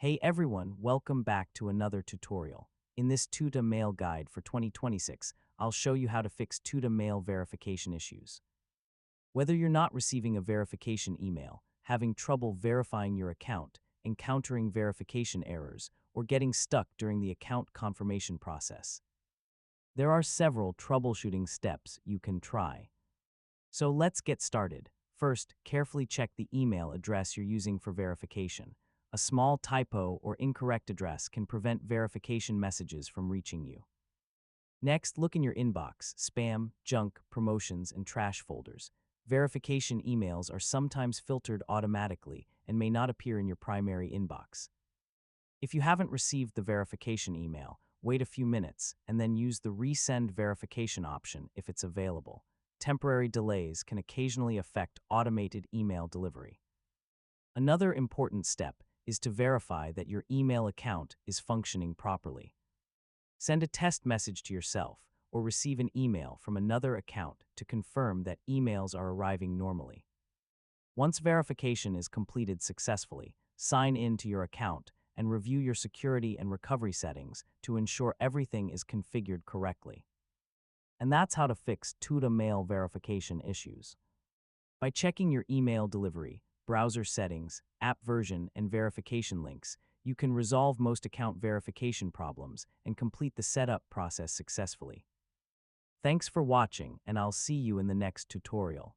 Hey everyone, welcome back to another tutorial. In this Tuta mail guide for 2026, I'll show you how to fix Tuta mail verification issues. Whether you're not receiving a verification email, having trouble verifying your account, encountering verification errors, or getting stuck during the account confirmation process, there are several troubleshooting steps you can try. So let's get started. First, carefully check the email address you're using for verification. A small typo or incorrect address can prevent verification messages from reaching you. Next, look in your inbox, spam, junk, promotions, and trash folders. Verification emails are sometimes filtered automatically and may not appear in your primary inbox. If you haven't received the verification email, wait a few minutes and then use the resend verification option if it's available. Temporary delays can occasionally affect automated email delivery. Another important step is to verify that your email account is functioning properly. Send a test message to yourself or receive an email from another account to confirm that emails are arriving normally. Once verification is completed successfully, sign in to your account and review your security and recovery settings to ensure everything is configured correctly. And that's how to fix Tuta mail verification issues. By checking your email delivery, browser settings, app version, and verification links, you can resolve most account verification problems and complete the setup process successfully. Thanks for watching, and I'll see you in the next tutorial.